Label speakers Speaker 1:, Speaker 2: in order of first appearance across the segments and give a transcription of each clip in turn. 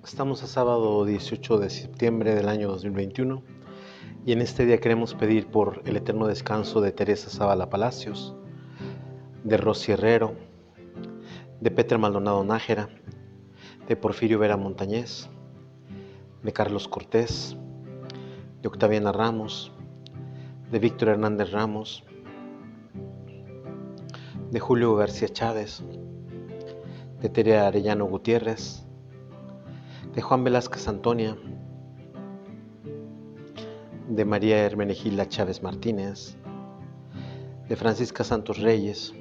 Speaker 1: Estamos a sábado 18 de septiembre del año 2021 y en este día queremos pedir por el eterno descanso de Teresa Zavala Palacios, de Rosy Herrero, de Petra Maldonado Nájera, de Porfirio Vera Montañez, de Carlos Cortés, de Octaviana Ramos, de Víctor Hernández Ramos, de Julio García Chávez, de Tere Arellano Gutiérrez, de Juan Velázquez Antonia, de María Hermenegilda Chávez Martínez, de Francisca Santos Reyes,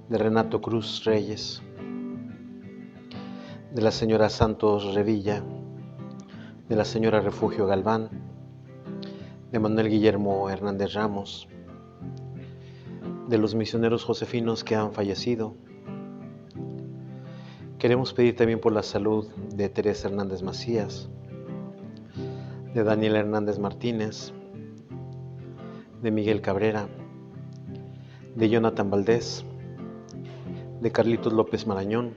Speaker 1: de Renato Cruz Reyes, de la señora Santos Revilla, de la señora Refugio Galván, de Manuel Guillermo Hernández Ramos, de los misioneros josefinos que han fallecido. Queremos pedir también por la salud de Teresa Hernández Macías, de Daniel Hernández Martínez, de Miguel Cabrera, de Jonathan Valdés, de Carlitos López Marañón,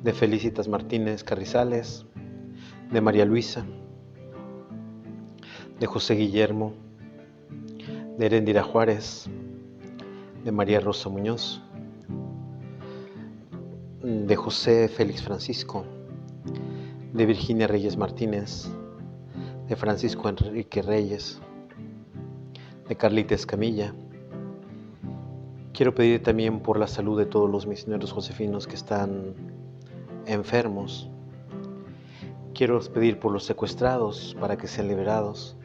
Speaker 1: de Felicitas Martínez Carrizales, de María Luisa, de José Guillermo, de Herendira Juárez, de María Rosa Muñoz, de José Félix Francisco, de Virginia Reyes Martínez, de Francisco Enrique Reyes, de Carlita Escamilla. Quiero pedir también por la salud de todos los misioneros josefinos que están enfermos. Quiero pedir por los secuestrados para que sean liberados,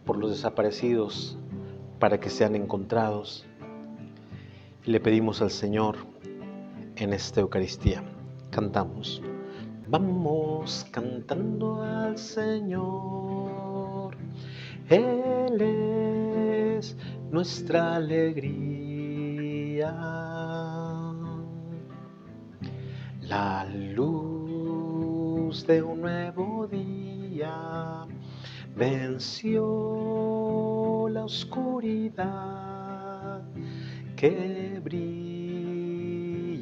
Speaker 1: por los desaparecidos para que sean encontrados. Y le pedimos al Señor en esta Eucaristía. Cantamos. Vamos cantando al Señor, Él es nuestra alegría, la luz de un nuevo día venció la oscuridad, que brille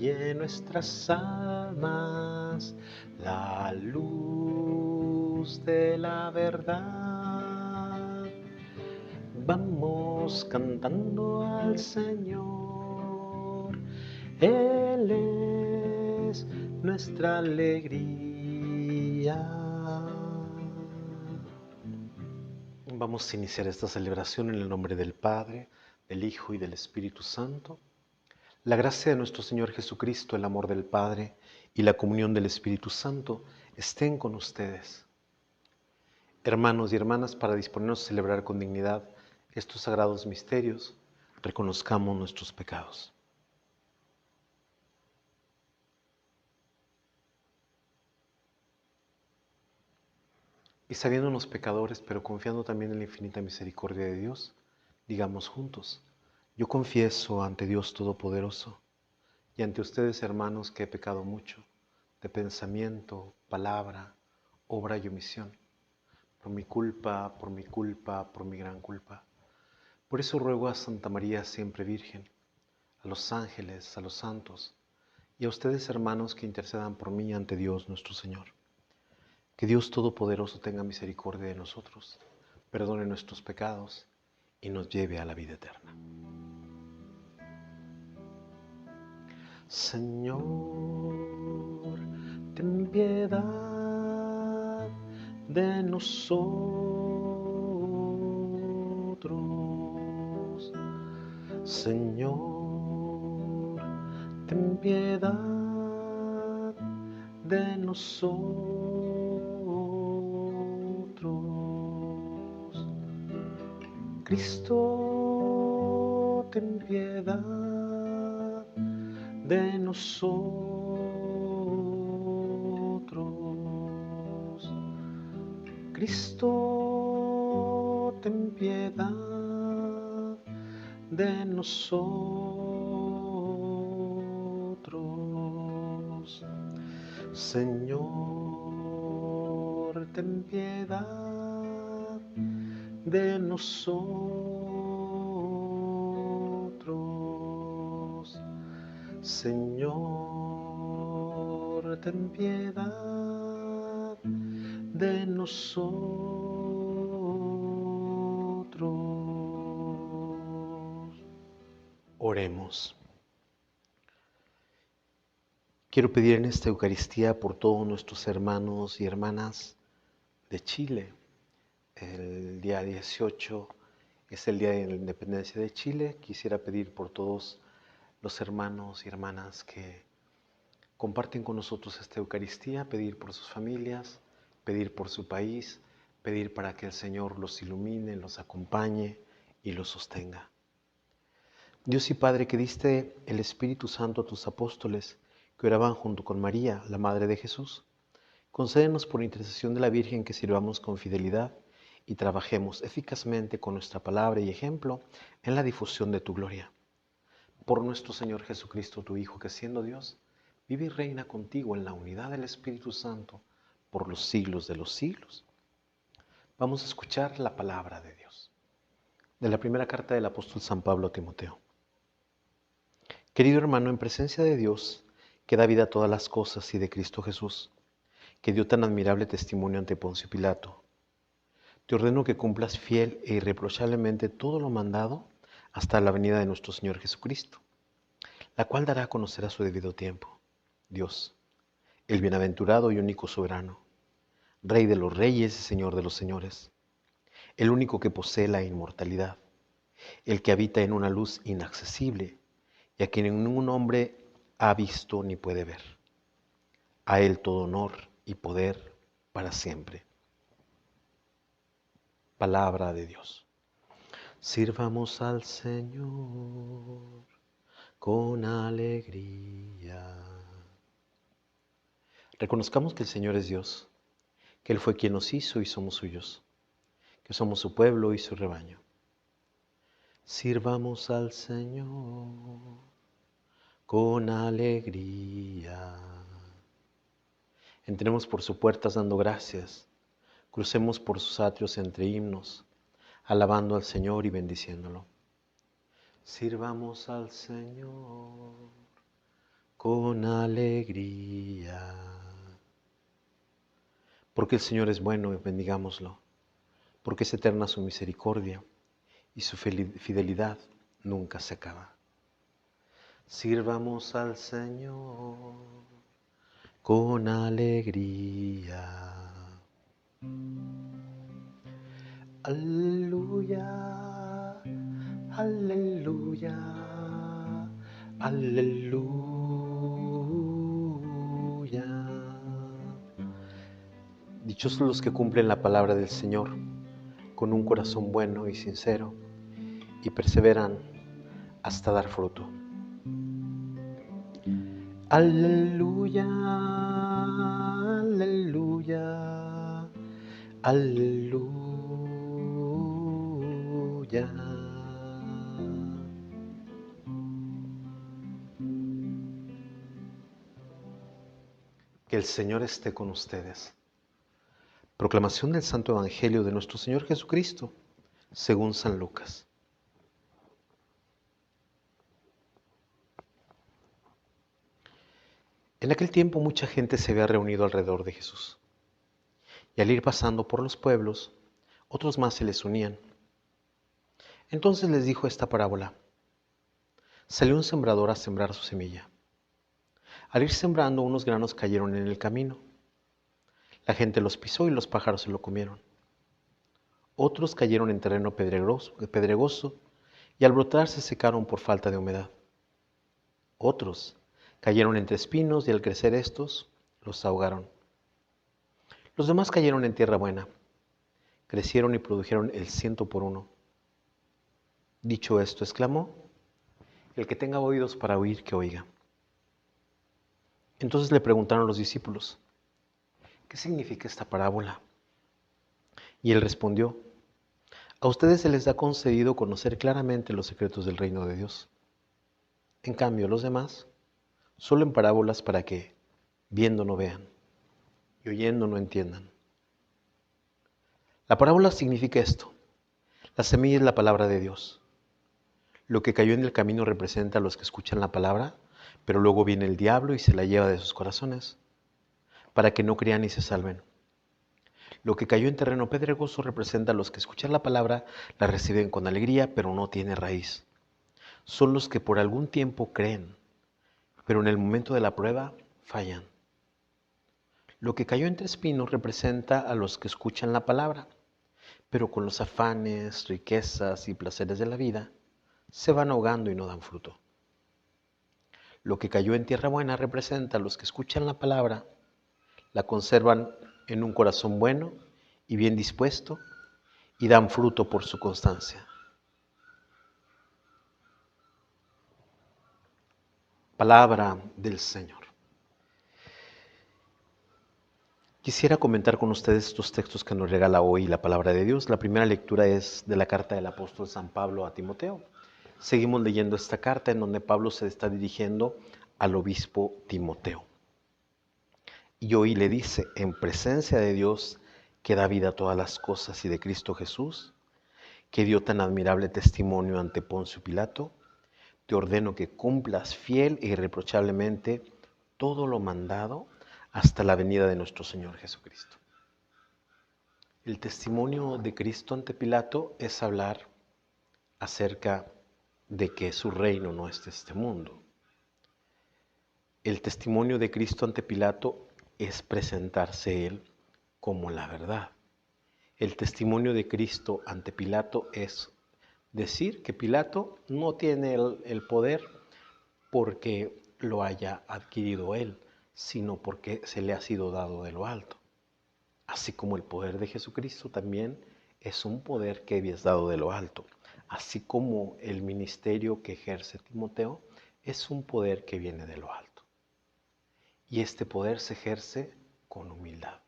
Speaker 1: en nuestras almas la luz de la verdad. Vamos cantando al Señor, Él es nuestra alegría. Vamos a iniciar esta celebración en el nombre del Padre, del Hijo y del Espíritu Santo. La gracia de nuestro Señor Jesucristo, el amor del Padre y la comunión del Espíritu Santo estén con ustedes. Hermanos y hermanas, para disponernos a celebrar con dignidad estos sagrados misterios, reconozcamos nuestros pecados. Y sabiéndonos pecadores, pero confiando también en la infinita misericordia de Dios, digamos juntos: yo confieso ante Dios Todopoderoso y ante ustedes, hermanos, que he pecado mucho, de pensamiento, palabra, obra y omisión, por mi culpa, por mi gran culpa. Por eso ruego a Santa María siempre Virgen, a los ángeles, a los santos, y a ustedes, hermanos, que intercedan por mí ante Dios nuestro Señor. Que Dios Todopoderoso tenga misericordia de nosotros, perdone nuestros pecados y nos lleve a la vida eterna. Señor, ten piedad de nosotros. Señor, ten piedad de nosotros. Cristo, ten piedad de nosotros. Cristo, ten piedad de nosotros. Señor, ten piedad de nosotros. Señor, ten piedad de nosotros. Oremos. Quiero pedir en esta Eucaristía por todos nuestros hermanos y hermanas de Chile. El día 18 es el Día de la Independencia de Chile. Quisiera pedir por todos los hermanos y hermanas que comparten con nosotros esta Eucaristía, pedir por sus familias, pedir por su país, pedir para que el Señor los ilumine, los acompañe y los sostenga. Dios y Padre, que diste el Espíritu Santo a tus apóstoles que oraban junto con María, la Madre de Jesús, concédenos por intercesión de la Virgen que sirvamos con fidelidad y trabajemos eficazmente con nuestra palabra y ejemplo en la difusión de tu gloria. Por nuestro Señor Jesucristo, tu Hijo, que siendo Dios, vive y reina contigo en la unidad del Espíritu Santo por los siglos de los siglos. Vamos a escuchar la palabra de Dios. De la primera carta del apóstol San Pablo a Timoteo. Querido hermano, en presencia de Dios, que da vida a todas las cosas, y de Cristo Jesús, que dio tan admirable testimonio ante Poncio Pilato, te ordeno que cumplas fiel e irreprochablemente todo lo mandado hasta la venida de nuestro Señor Jesucristo, la cual dará a conocer a su debido tiempo. Dios, el bienaventurado y único soberano, Rey de los reyes y Señor de los señores, el único que posee la inmortalidad, el que habita en una luz inaccesible y a quien ningún hombre ha visto ni puede ver. A Él todo honor y poder para siempre. Palabra de Dios. Sirvamos al Señor con alegría. Reconozcamos que el Señor es Dios, que Él fue quien nos hizo y somos suyos, que somos su pueblo y su rebaño. Sirvamos al Señor con alegría. Entremos por sus puertas dando gracias, crucemos por sus atrios entre himnos, alabando al Señor y bendiciéndolo. Sirvamos al Señor con alegría. Porque el Señor es bueno, bendigámoslo, porque es eterna su misericordia y su fidelidad nunca se acaba. Sirvamos al Señor con alegría. Aleluya, aleluya, aleluya. Dichosos los que cumplen la palabra del Señor con un corazón bueno y sincero y perseveran hasta dar fruto. Aleluya, aleluya, aleluya. Que el Señor esté con ustedes. Proclamación del Santo Evangelio de nuestro Señor Jesucristo, según San Lucas. En aquel tiempo mucha gente se había reunido alrededor de Jesús. Y al ir pasando por los pueblos, otros más se les unían. Entonces les dijo esta parábola. Salió un sembrador a sembrar su semilla. Al ir sembrando, unos granos cayeron en el camino. La gente los pisó y los pájaros se lo comieron. Otros cayeron en terreno pedregoso y al brotar se secaron por falta de humedad. Otros cayeron entre espinos y al crecer estos, los ahogaron. Los demás cayeron en tierra buena, crecieron y produjeron el 100 por uno. Dicho esto, exclamó, el que tenga oídos para oír, que oiga. Entonces le preguntaron los discípulos, ¿qué significa esta parábola? Y él respondió, a ustedes se les ha concedido conocer claramente los secretos del reino de Dios. En cambio, los demás, solo en parábolas para que, viendo no vean, y oyendo no entiendan. La parábola significa esto. La semilla es la palabra de Dios. Lo que cayó en el camino representa a los que escuchan la palabra, pero luego viene el diablo y se la lleva de sus corazones. para que no crean y se salven. Lo que cayó en terreno pedregoso representa a los que escuchan la palabra, la reciben con alegría, pero no tiene raíz. Son los que por algún tiempo creen, pero en el momento de la prueba fallan. Lo que cayó entre espinos representa a los que escuchan la palabra, pero con los afanes, riquezas y placeres de la vida, se van ahogando y no dan fruto. Lo que cayó en tierra buena representa a los que escuchan la palabra, la conservan en un corazón bueno y bien dispuesto y dan fruto por su constancia. Palabra del Señor. Quisiera comentar con ustedes estos textos que nos regala hoy la palabra de Dios. La primera lectura es de la carta del apóstol San Pablo a Timoteo. Seguimos leyendo esta carta en donde Pablo se está dirigiendo al obispo Timoteo. Y hoy le dice, en presencia de Dios que da vida a todas las cosas y de Cristo Jesús, que dio tan admirable testimonio ante Poncio Pilato, te ordeno que cumplas fiel e irreprochablemente todo lo mandado hasta la venida de nuestro Señor Jesucristo. El testimonio de Cristo ante Pilato es hablar acerca de que su reino no es de este mundo. El testimonio de Cristo ante Pilato es presentarse Él como la verdad. El testimonio de Cristo ante Pilato es decir que Pilato no tiene el poder porque lo haya adquirido Él, sino porque se le ha sido dado de lo alto. Así como el poder de Jesucristo también es un poder que es dado de lo alto. Así como el ministerio que ejerce Timoteo es un poder que viene de lo alto. Y este poder se ejerce con humildad.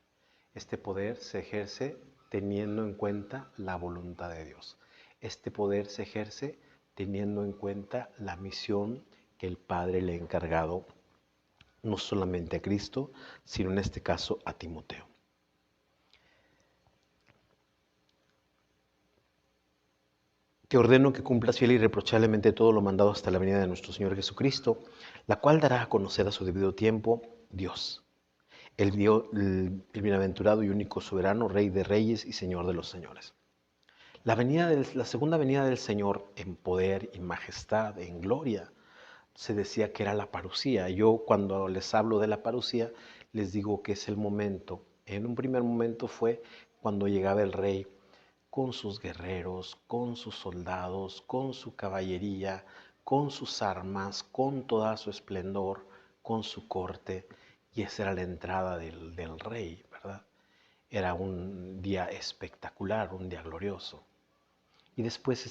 Speaker 1: Este poder se ejerce teniendo en cuenta la voluntad de Dios. Este poder se ejerce teniendo en cuenta la misión que el Padre le ha encargado, no solamente a Cristo, sino en este caso a Timoteo. Te ordeno que cumplas fiel y irreprochablemente todo lo mandado hasta la venida de nuestro Señor Jesucristo, la cual dará a conocer a su debido tiempo Dios, el bienaventurado y único soberano, Rey de reyes y Señor de los señores. La segunda venida del Señor en poder y majestad, en gloria, se decía que era la parusía. Yo cuando les hablo de la parusía, les digo que es el momento. En un primer momento fue cuando llegaba el rey con sus guerreros, con sus soldados, con su caballería, con sus armas, con toda su esplendor, con su corte. Y esa era la entrada del rey, ¿verdad? Era un día espectacular, un día glorioso. Y después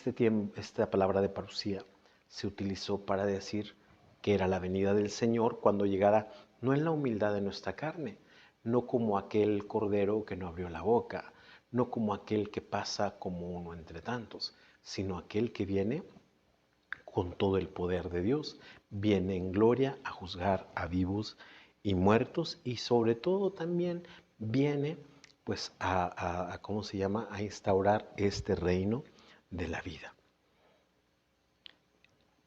Speaker 1: esta palabra de parusía se utilizó para decir que era la venida del Señor cuando llegara no en la humildad de nuestra carne, no como aquel cordero que no abrió la boca, no como aquel que pasa como uno entre tantos, sino aquel que viene con todo el poder de Dios, viene en gloria a juzgar a vivos y muertos y sobre todo también viene pues ¿cómo se llama? A instaurar este reino de la vida.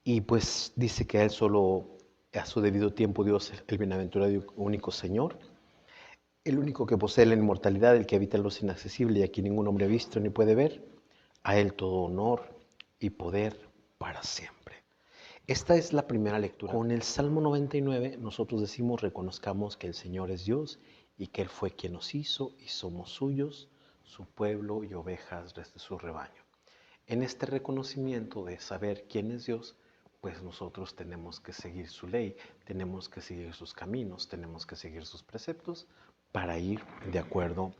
Speaker 1: Y pues dice que a él solo, a su debido tiempo, Dios, el bienaventurado y único Señor, el único que posee la inmortalidad, el que habita en los inaccesibles y a quien ningún hombre ha visto ni puede ver, a él todo honor y poder para siempre. Esta es la primera lectura. Con el Salmo 99 nosotros decimos, reconozcamos que el Señor es Dios y que Él fue quien nos hizo y somos suyos, su pueblo y ovejas de su rebaño. En este reconocimiento de saber quién es Dios, pues nosotros tenemos que seguir su ley, tenemos que seguir sus caminos, tenemos que seguir sus preceptos para ir de acuerdo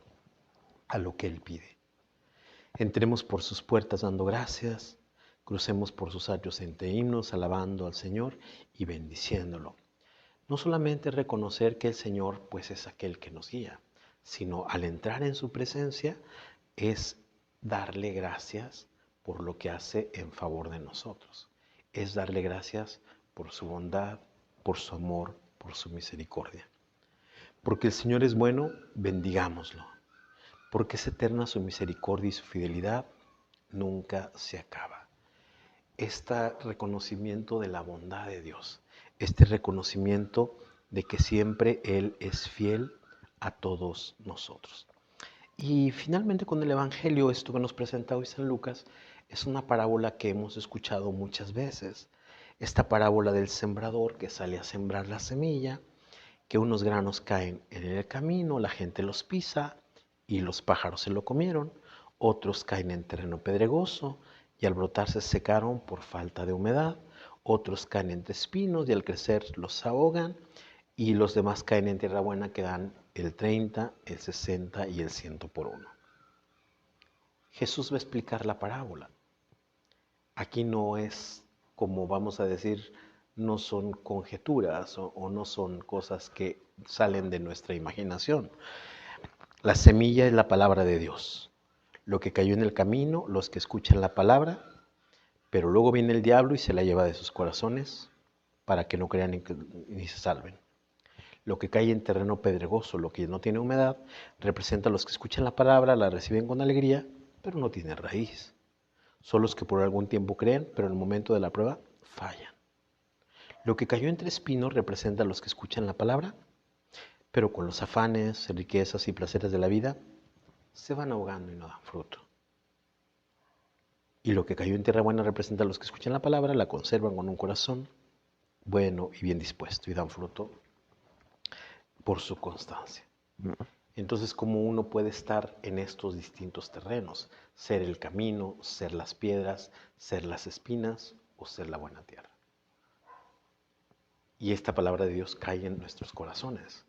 Speaker 1: a lo que Él pide. Entremos por sus puertas dando gracias, crucemos por sus atrios entre himnos, alabando al Señor y bendiciéndolo. No solamente reconocer que el Señor pues es aquel que nos guía, sino al entrar en su presencia es darle gracias por lo que hace en favor de nosotros. Es darle gracias por su bondad, por su amor, por su misericordia. Porque el Señor es bueno, bendigámoslo. Porque es eterna su misericordia y su fidelidad nunca se acaba. Este reconocimiento de la bondad de Dios, este reconocimiento de que siempre Él es fiel a todos nosotros. Y finalmente con el Evangelio, esto que nos presenta hoy San Lucas, es una parábola que hemos escuchado muchas veces. Esta parábola del sembrador que sale a sembrar la semilla, que unos granos caen en el camino, la gente los pisa y los pájaros se lo comieron, otros caen en terreno pedregoso y al brotar se secaron por falta de humedad, otros caen entre espinos y al crecer los ahogan, y los demás caen en tierra buena que dan el 30, el 60 y el 100 por uno. Jesús va a explicar la parábola. Aquí no es, como vamos a decir, no son conjeturas o no son cosas que salen de nuestra imaginación. La semilla es la palabra de Dios. Lo que cayó en el camino, los que escuchan la palabra, pero luego viene el diablo y se la lleva de sus corazones para que no crean ni se salven. Lo que cae en terreno pedregoso, lo que no tiene humedad, representa a los que escuchan la palabra, la reciben con alegría, pero no tiene raíz. Son los que por algún tiempo creen, pero en el momento de la prueba fallan. Lo que cayó entre espinos representa a los que escuchan la palabra, pero con los afanes, riquezas y placeres de la vida, se van ahogando y no dan fruto. Y lo que cayó en tierra buena representa a los que escuchan la palabra, la conservan con un corazón bueno y bien dispuesto y dan fruto por su constancia. Entonces, ¿cómo uno puede estar en estos distintos terrenos? Ser el camino, ser las piedras, ser las espinas o ser la buena tierra. Y esta palabra de Dios cae en nuestros corazones,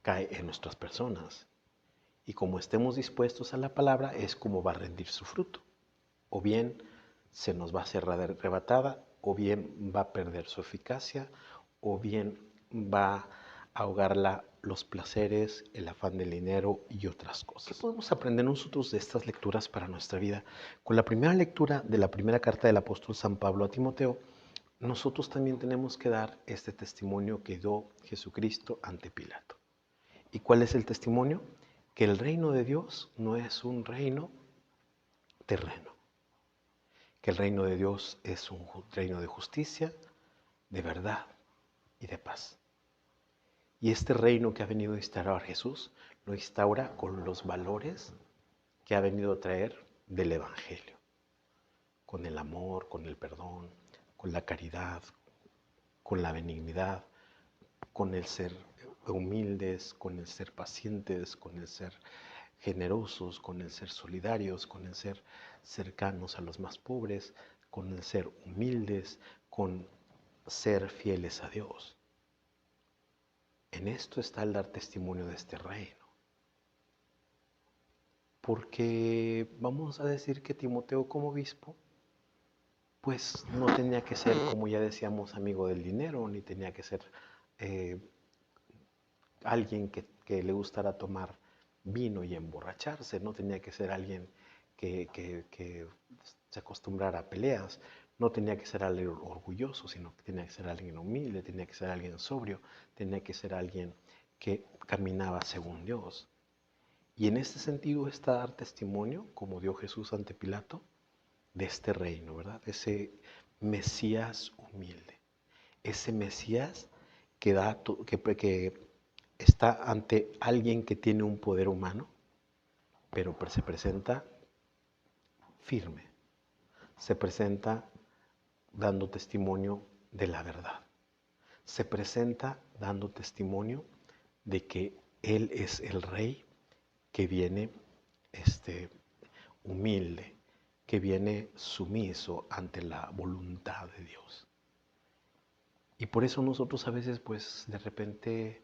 Speaker 1: cae en nuestras personas. Y como estemos dispuestos a la palabra, es como va a rendir su fruto. O bien se nos va a ser arrebatada, o bien va a perder su eficacia, o bien va a ahogarla los placeres, el afán del dinero y otras cosas. ¿Qué podemos aprender nosotros de estas lecturas para nuestra vida? Con la primera lectura de la primera carta del apóstol San Pablo a Timoteo, nosotros también tenemos que dar este testimonio que dio Jesucristo ante Pilato. ¿Y cuál es el testimonio? Que el reino de Dios no es un reino terreno, que el reino de Dios es un reino de justicia, de verdad y de paz. Y este reino que ha venido a instaurar Jesús, lo instaura con los valores que ha venido a traer del Evangelio, con el amor, con el perdón, con la caridad, con la benignidad, con el ser humildes, con el ser pacientes, con el ser generosos, con el ser solidarios, con el ser cercanos a los más pobres, con el ser humildes, con ser fieles a Dios. En esto está el dar testimonio de este reino. Porque vamos a decir que Timoteo como obispo, pues no tenía que ser, como ya decíamos, amigo del dinero, ni tenía que ser alguien que le gustara tomar vino y emborracharse, no tenía que ser alguien que se acostumbrara a peleas, no tenía que ser alguien orgulloso, sino que tenía que ser alguien humilde, tenía que ser alguien sobrio, tenía que ser alguien que caminaba según Dios. Y en este sentido está dar testimonio, como dio Jesús ante Pilato, de este reino, ¿verdad? Ese Mesías humilde, ese Mesías que está ante alguien que tiene un poder humano, pero se presenta firme, se presenta dando testimonio de la verdad, se presenta dando testimonio de que Él es el Rey que viene humilde, que viene sumiso ante la voluntad de Dios. Y por eso nosotros a veces, pues, de repente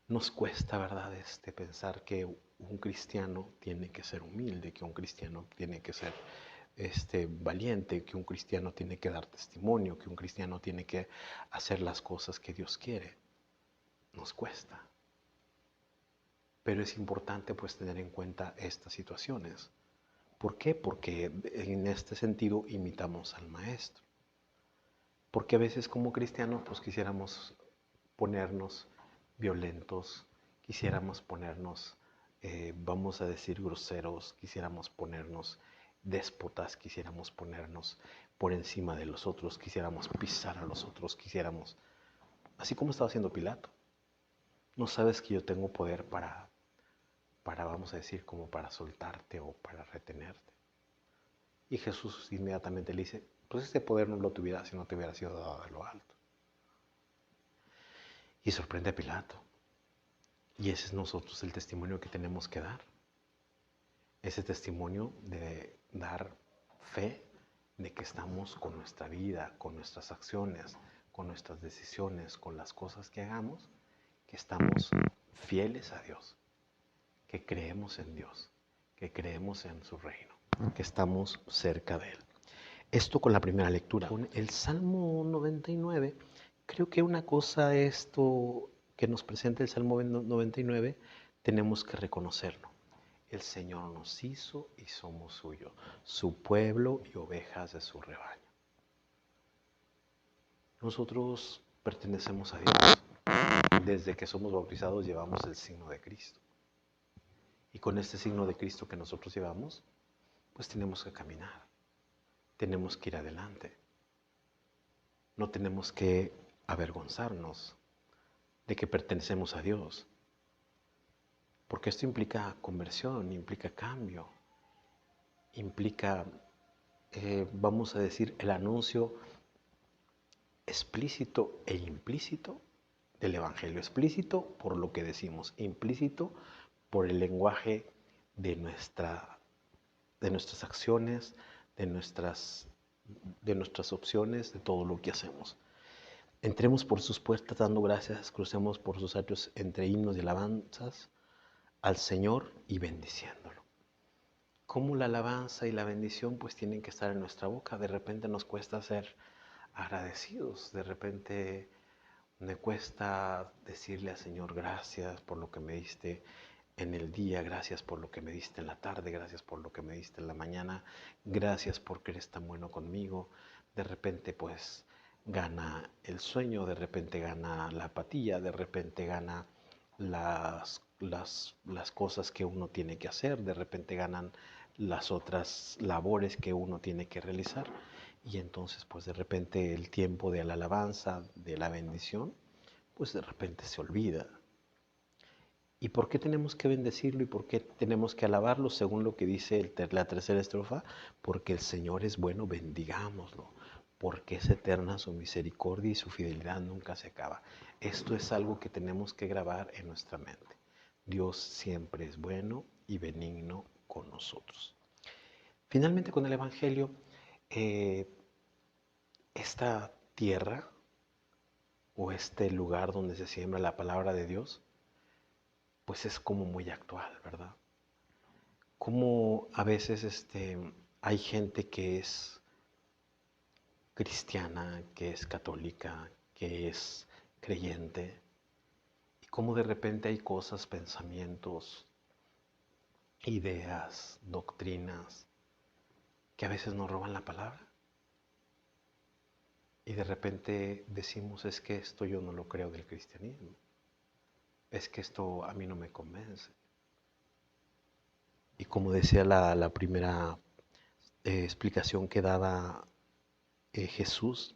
Speaker 1: nos cuesta, ¿verdad?, pensar que un cristiano tiene que ser humilde, que un cristiano tiene que ser valiente, que un cristiano tiene que dar testimonio, que un cristiano tiene que hacer las cosas que Dios quiere. Nos cuesta. Pero es importante, pues, tener en cuenta estas situaciones. ¿Por qué? Porque en este sentido imitamos al Maestro. Porque a veces como cristianos pues quisiéramos ponernos violentos, quisiéramos ponernos, vamos a decir, groseros, quisiéramos ponernos déspotas, quisiéramos ponernos por encima de los otros, quisiéramos pisar a los otros, quisiéramos, así como estaba haciendo Pilato. No sabes que yo tengo poder para para, vamos a decir, como para soltarte o para retenerte. Y Jesús inmediatamente le dice, pues este poder no lo tuvieras si no te hubiera sido dado de lo alto. Y sorprende a Pilato. Y ese es nosotros el testimonio que tenemos que dar. Ese testimonio de dar fe de que estamos con nuestra vida, con nuestras acciones, con nuestras decisiones, con las cosas que hagamos, que estamos fieles a Dios, que creemos en Dios, que creemos en su reino, que estamos cerca de Él. Esto con la primera lectura. Con el Salmo 99, creo que una cosa esto que nos presenta el Salmo 99, tenemos que reconocerlo. El Señor nos hizo y somos suyo, su pueblo y ovejas de su rebaño. Nosotros pertenecemos a Dios. Desde que somos bautizados llevamos el signo de Cristo. Y con este signo de Cristo que nosotros llevamos, pues tenemos que caminar. Tenemos que ir adelante. No tenemos que avergonzarnos de que pertenecemos a Dios. Porque esto implica conversión, implica cambio, implica, vamos a decir, el anuncio explícito e implícito del Evangelio. Explícito por lo que decimos, implícito por el lenguaje de nuestras acciones, de nuestras opciones, de todo lo que hacemos. Entremos por sus puertas dando gracias, crucemos por sus atrios entre himnos y alabanzas al Señor y bendiciéndolo. Como la alabanza y la bendición pues tienen que estar en nuestra boca. De repente nos cuesta ser agradecidos, de repente me cuesta decirle al Señor gracias por lo que me diste en el día, gracias por lo que me diste en la tarde, gracias por lo que me diste en la mañana, gracias porque eres tan bueno conmigo. De repente pues gana el sueño, de repente gana la apatía, de repente gana las cosas que uno tiene que hacer, de repente ganan las otras labores que uno tiene que realizar. Y entonces pues de repente el tiempo de la alabanza, de la bendición, pues de repente se olvida. ¿Y por qué tenemos que bendecirlo y por qué tenemos que alabarlo? Según lo que dice la tercera estrofa, porque el Señor es bueno, bendigámoslo, porque es eterna su misericordia y su fidelidad nunca se acaba. Esto es algo que tenemos que grabar en nuestra mente. Dios siempre es bueno y benigno con nosotros. Finalmente con el Evangelio, esta tierra o este lugar donde se siembra la palabra de Dios, pues es como muy actual, ¿verdad? Como a veces hay gente que es cristiana, que es católica, que es creyente, y como de repente hay cosas, pensamientos, ideas, doctrinas, que a veces nos roban la palabra. Y de repente decimos, es que esto yo no lo creo del cristianismo, es que esto a mí no me convence. Y como decía la primera explicación que daba Jesús,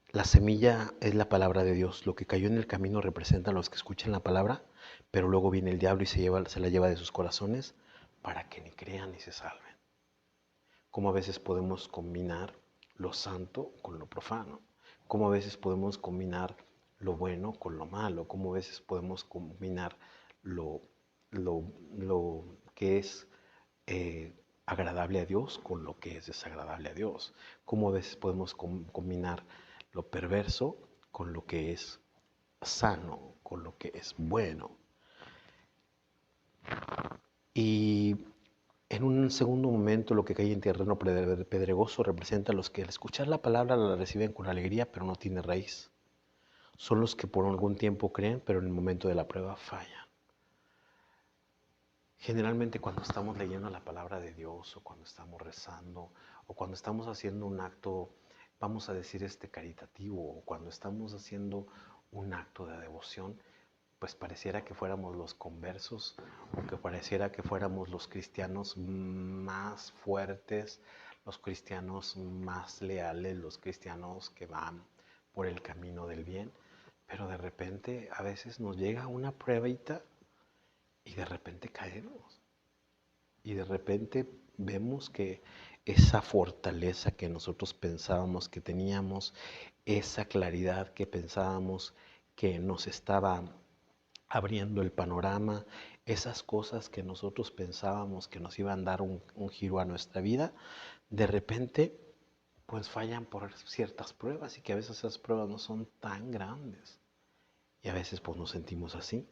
Speaker 1: la semilla es la palabra de Dios. Lo que cayó en el camino representa a los que escuchan la palabra, pero luego viene el diablo y se la lleva de sus corazones para que ni crean ni se salven. Como a veces podemos combinar lo santo con lo profano. Como a veces podemos combinar lo bueno con lo malo. Como a veces podemos combinar lo que es agradable a Dios con lo que es desagradable a Dios. Como a veces podemos combinar lo perverso con lo que es sano, con lo que es bueno. Y en un segundo momento, lo que cae en terreno pedregoso representa a los que al escuchar la palabra la reciben con alegría, pero no tiene raíz. Son los que por algún tiempo creen, pero en el momento de la prueba fallan. Generalmente cuando estamos leyendo la palabra de Dios o cuando estamos rezando o cuando estamos haciendo un acto, vamos a decir caritativo, o cuando estamos haciendo un acto de devoción, pues pareciera que fuéramos los conversos o que pareciera que fuéramos los cristianos más fuertes, los cristianos más leales, los cristianos que van por el camino del bien, pero de repente a veces nos llega una pruebita y de repente caemos. Y de repente vemos que esa fortaleza que nosotros pensábamos que teníamos, esa claridad que pensábamos que nos estaba abriendo el panorama, esas cosas que nosotros pensábamos que nos iban a dar un giro a nuestra vida, de repente pues fallan por ciertas pruebas y que a veces esas pruebas no son tan grandes y a veces pues nos sentimos así.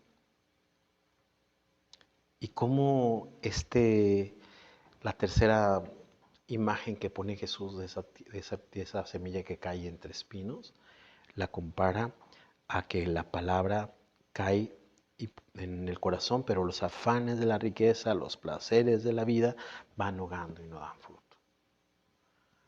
Speaker 1: Y cómo la tercera imagen que pone Jesús de esa semilla que cae entre espinos, la compara a que la palabra cae en el corazón, pero los afanes de la riqueza, los placeres de la vida van ahogando y no dan fruto.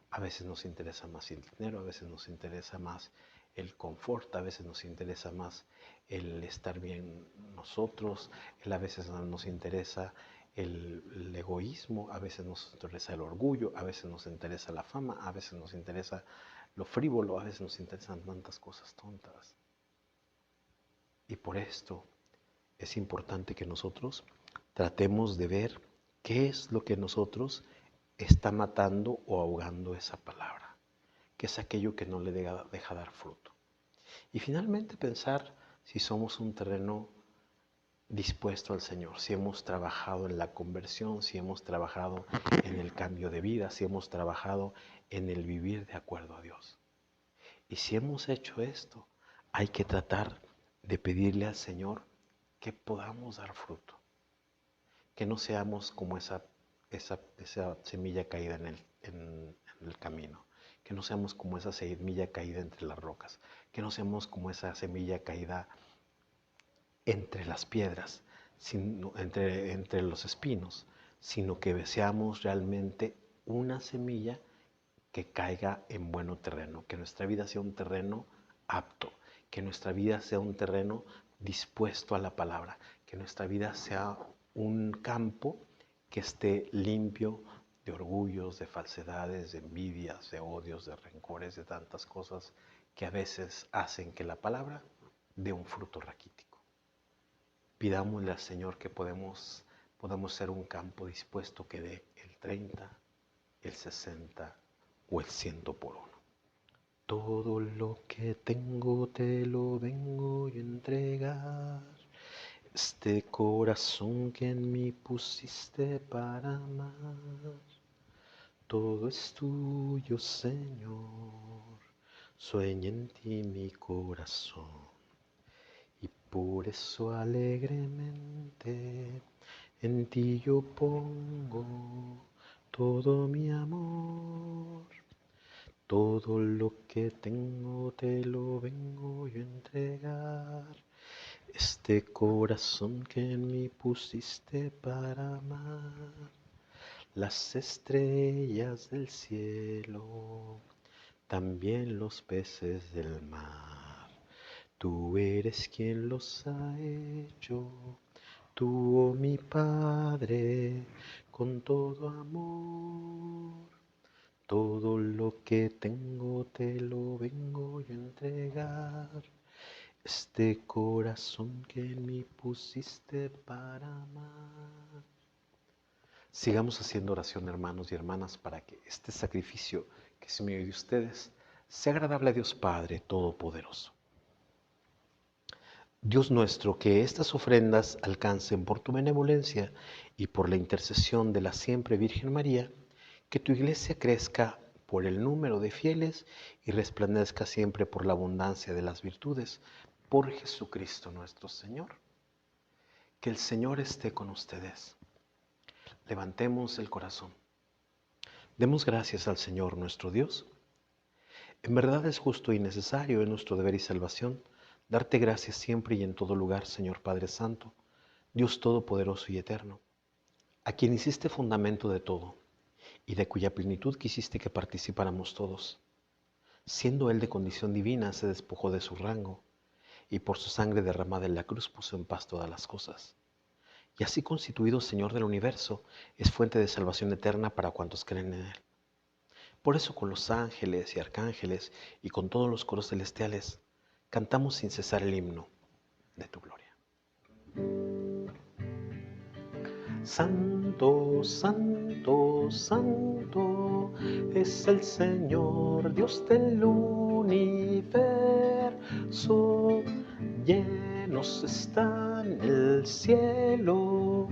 Speaker 1: A veces nos interesa más el dinero, a veces nos interesa más el confort, a veces nos interesa más el estar bien nosotros, a veces nos interesa el egoísmo, a veces nos interesa el orgullo, a veces nos interesa la fama, a veces nos interesa lo frívolo, a veces nos interesan tantas cosas tontas. Y por esto es importante que nosotros tratemos de ver qué es lo que nosotros está matando o ahogando esa palabra, que es aquello que no le deja dar fruto. Y finalmente pensar si somos un terreno dispuesto al Señor, si hemos trabajado en la conversión, si hemos trabajado en el cambio de vida, si hemos trabajado en el vivir de acuerdo a Dios. Y si hemos hecho esto, hay que tratar de pedirle al Señor que podamos dar fruto, que no seamos como esa semilla caída en el camino, que no seamos como esa semilla caída entre las rocas, que no seamos como esa semilla caída entre las piedras, entre los espinos, sino que seamos realmente una semilla que caiga en buen terreno, que nuestra vida sea un terreno apto, que nuestra vida sea un terreno dispuesto a la palabra, que nuestra vida sea un campo que esté limpio de orgullos, de falsedades, de envidias, de odios, de rencores, de tantas cosas que a veces hacen que la palabra dé un fruto raquítico. Pidámosle al Señor que podamos ser un campo dispuesto que dé el 30, el 60 o el 100 por uno. Todo lo que tengo te lo vengo a entregar. Este corazón que en mí pusiste para amar. Todo es tuyo, Señor. Sueña en ti mi corazón. Y por eso alegremente en ti yo pongo todo mi amor. Todo lo que tengo te lo vengo yo a entregar. Este corazón que en mí pusiste para amar. Las estrellas del cielo, también los peces del mar. Tú eres quien los ha hecho, tú, oh mi Padre, con todo amor. Todo lo que tengo te lo vengo yo a entregar. Este corazón que en mí pusiste para amar. Sigamos haciendo oración, hermanos y hermanas, para que este sacrificio que es mío y de ustedes sea agradable a Dios Padre Todopoderoso. Dios nuestro, que estas ofrendas alcancen por tu benevolencia y por la intercesión de la siempre Virgen María, que tu iglesia crezca por el número de fieles y resplandezca siempre por la abundancia de las virtudes, por Jesucristo nuestro Señor. Que el Señor esté con ustedes. Levantemos el corazón. Demos gracias al Señor nuestro Dios. En verdad es justo y necesario, en nuestro deber y salvación, darte gracias siempre y en todo lugar, Señor Padre Santo, Dios Todopoderoso y Eterno, a quien hiciste fundamento de todo, y de cuya plenitud quisiste que participáramos todos. Siendo Él de condición divina, se despojó de su rango, y por su sangre derramada en la cruz puso en paz todas las cosas. Y así constituido Señor del universo, es fuente de salvación eterna para cuantos creen en Él. Por eso con los ángeles y arcángeles y con todos los coros celestiales, cantamos sin cesar el himno de tu gloria. Santo, santo, santo es el Señor, Dios del universo. Llenos están el cielo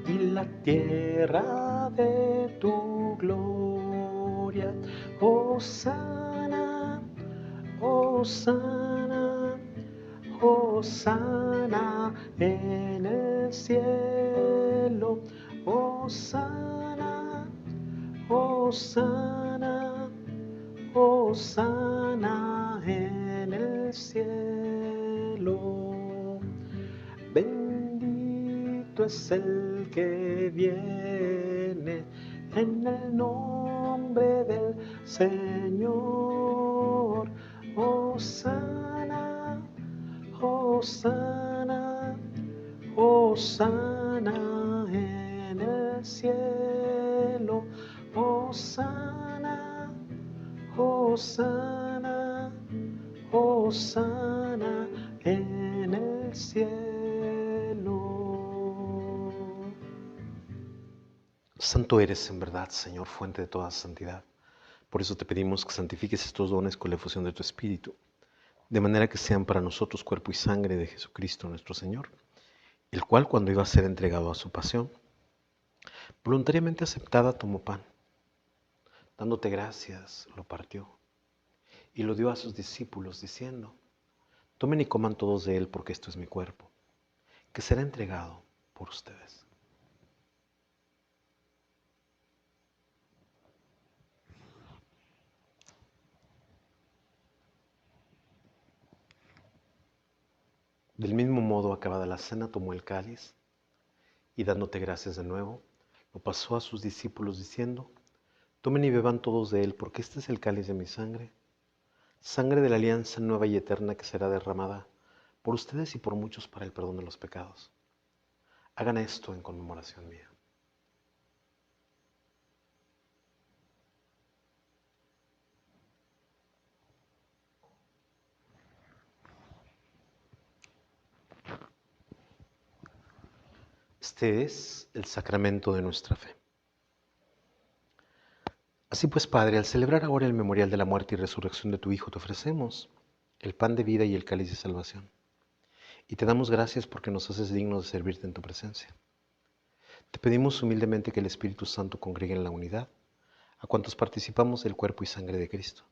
Speaker 1: y la tierra de tu gloria. Hosana, hosana, hosana en el cielo. Hosana, hosana, hosana en el cielo. Bendito es el que viene en el nombre del Señor. Hosana, hosana, hosana en el cielo. Hosana, hosana, hosana en el cielo. Santo eres en verdad, Señor, fuente de toda santidad. Por eso te pedimos que santifiques estos dones con la efusión de tu Espíritu, de manera que sean para nosotros cuerpo y sangre de Jesucristo nuestro Señor, el cual, cuando iba a ser entregado a su pasión, voluntariamente aceptada, tomó pan. Dándote gracias, lo partió y lo dio a sus discípulos, diciendo: tomen y coman todos de él, porque esto es mi cuerpo, que será entregado por ustedes. Del mismo modo, acabada la cena, tomó el cáliz y, dándote gracias de nuevo, lo pasó a sus discípulos, diciendo: tomen y beban todos de él, porque este es el cáliz de mi sangre, sangre de la alianza nueva y eterna, que será derramada por ustedes y por muchos para el perdón de los pecados. Hagan esto en conmemoración mía. Este es el sacramento de nuestra fe. Así pues, Padre, al celebrar ahora el memorial de la muerte y resurrección de tu Hijo, te ofrecemos el pan de vida y el cáliz de salvación. Y te damos gracias porque nos haces dignos de servirte en tu presencia. Te pedimos humildemente que el Espíritu Santo congregue en la unidad a cuantos participamos del cuerpo y sangre de Cristo.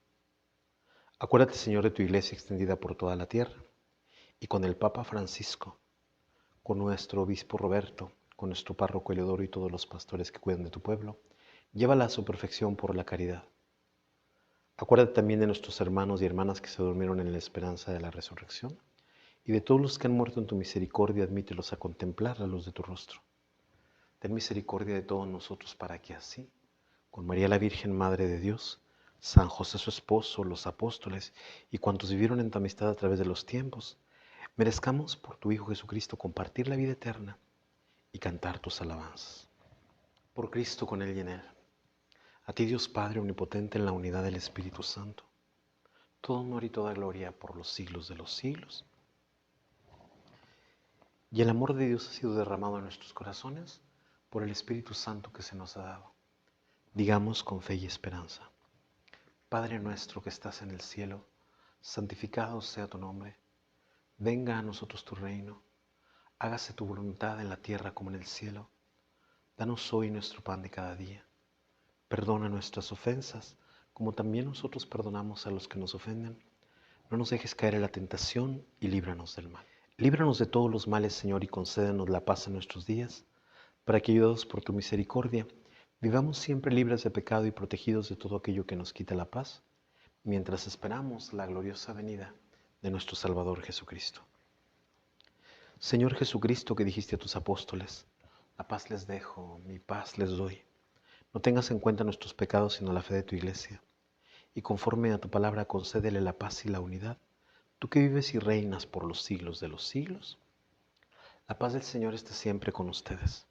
Speaker 1: Acuérdate, Señor, de tu iglesia extendida por toda la tierra, y con el Papa Francisco, con nuestro obispo Roberto, con nuestro párroco Eleodoro y todos los pastores que cuidan de tu pueblo, llévala a su perfección por la caridad. Acuérdate también de nuestros hermanos y hermanas que se durmieron en la esperanza de la resurrección, y de todos los que han muerto en tu misericordia, admítelos a contemplar la luz de tu rostro. Ten misericordia de todos nosotros, para que así, con María la Virgen, Madre de Dios, San José su esposo, los apóstoles y cuantos vivieron en tu amistad a través de los tiempos, merezcamos por tu Hijo Jesucristo compartir la vida eterna y cantar tus alabanzas. Por Cristo, con Él y en Él. A ti, Dios Padre omnipotente, en la unidad del Espíritu Santo, todo honor y toda gloria por los siglos de los siglos. Y el amor de Dios ha sido derramado en nuestros corazones por el Espíritu Santo que se nos ha dado. Digamos con fe y esperanza: Padre nuestro que estás en el cielo, santificado sea tu nombre. Venga a nosotros tu reino. Hágase tu voluntad en la tierra como en el cielo. Danos hoy nuestro pan de cada día. Perdona nuestras ofensas, como también nosotros perdonamos a los que nos ofenden. No nos dejes caer en la tentación y líbranos del mal. Líbranos de todos los males, Señor, y concédenos la paz en nuestros días, para que, ayudados por tu misericordia, vivamos siempre libres de pecado y protegidos de todo aquello que nos quita la paz, mientras esperamos la gloriosa venida de nuestro Salvador Jesucristo. Señor Jesucristo, que dijiste a tus apóstoles: la paz les dejo, mi paz les doy. No tengas en cuenta nuestros pecados, sino la fe de tu iglesia. Y conforme a tu palabra, concédele la paz y la unidad, tú que vives y reinas por los siglos de los siglos. La paz del Señor esté siempre con ustedes.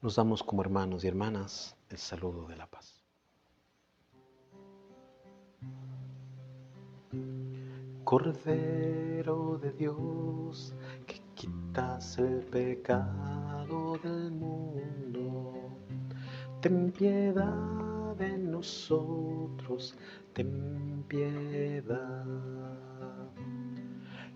Speaker 1: Nos damos como hermanos y hermanas el saludo de la paz. Cordero de Dios, que quitas el pecado ten piedad de nosotros, ten piedad.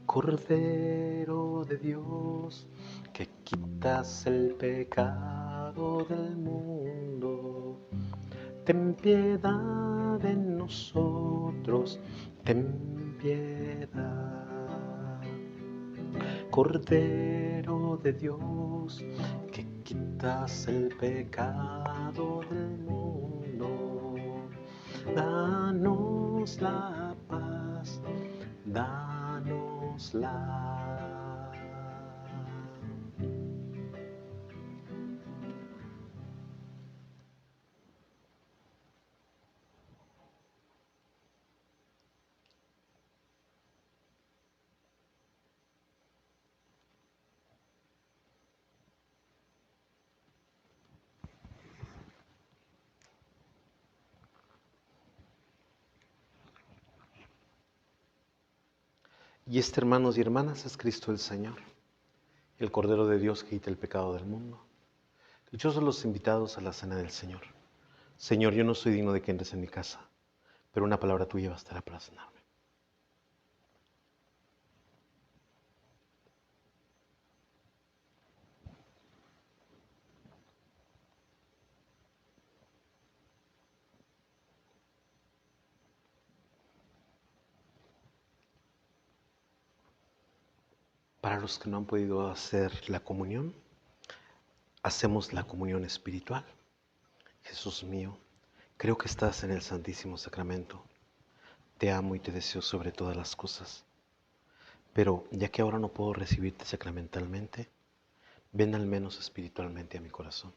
Speaker 1: Cordero de Dios, que quitas el pecado del mundo, ten piedad de nosotros, ten piedad. Cordero de Dios, que quitas el pecado del mundo, danos la paz, danosla. Y hermanos y hermanas, es Cristo el Señor, el Cordero de Dios que quita el pecado del mundo. Dichosos los invitados a la cena del Señor. Señor, yo no soy digno de que entres en mi casa, pero una palabra tuya bastará para sanarme. Para los que no han podido hacer la comunión, hacemos la comunión espiritual. Jesús mío, creo que estás en el Santísimo Sacramento. Te amo y te deseo sobre todas las cosas. Pero ya que ahora no puedo recibirte sacramentalmente, ven al menos espiritualmente a mi corazón.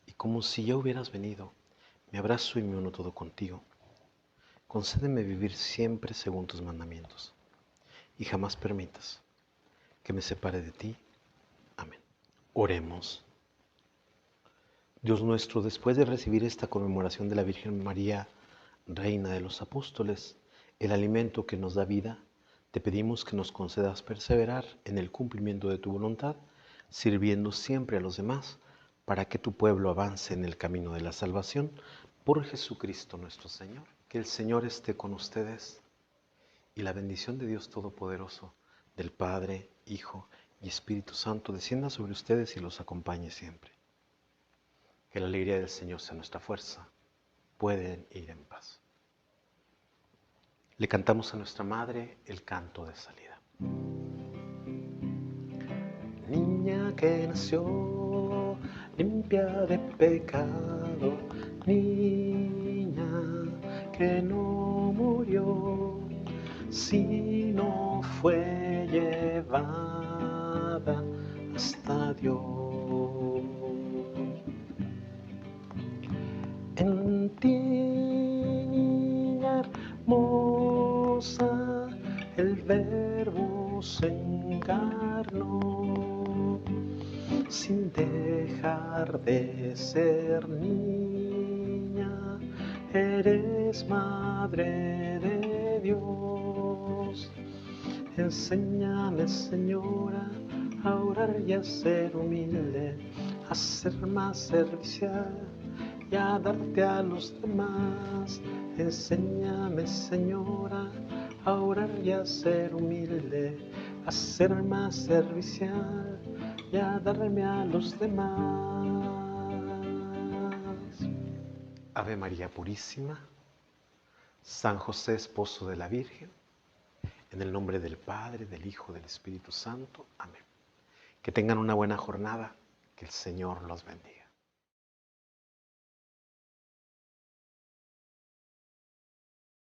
Speaker 1: Y como si ya hubieras venido, me abrazo y me uno todo contigo. Concédeme vivir siempre según tus mandamientos y jamás permitas que me separe de ti. Amén. Oremos. Dios nuestro, después de recibir esta conmemoración de la Virgen María, Reina de los Apóstoles, el alimento que nos da vida, te pedimos que nos concedas perseverar en el cumplimiento de tu voluntad, sirviendo siempre a los demás, para que tu pueblo avance en el camino de la salvación, por Jesucristo nuestro Señor. Que el Señor esté con ustedes y la bendición de Dios Todopoderoso, del Padre, Hijo y Espíritu Santo, descienda sobre ustedes y los acompañe siempre. Que la alegría del Señor sea nuestra fuerza. Pueden ir en paz. Le cantamos a nuestra Madre el canto de salida. Niña que nació limpia de pecado, niña que no murió, sino fue llevada hasta Dios. En ti, niña hermosa, el Verbo se encarnó, sin dejar de ser niña, eres Madre de Dios. Enséñame, Señora, a orar y a ser humilde, a ser más servicial y a darte a los demás. Enséñame, Señora, a orar y a ser humilde, a ser más servicial y a darme a los demás. Ave María Purísima, San José, esposo de la Virgen, en el nombre del Padre, del Hijo, del Espíritu Santo. Amén. Que tengan una buena jornada. Que el Señor los bendiga.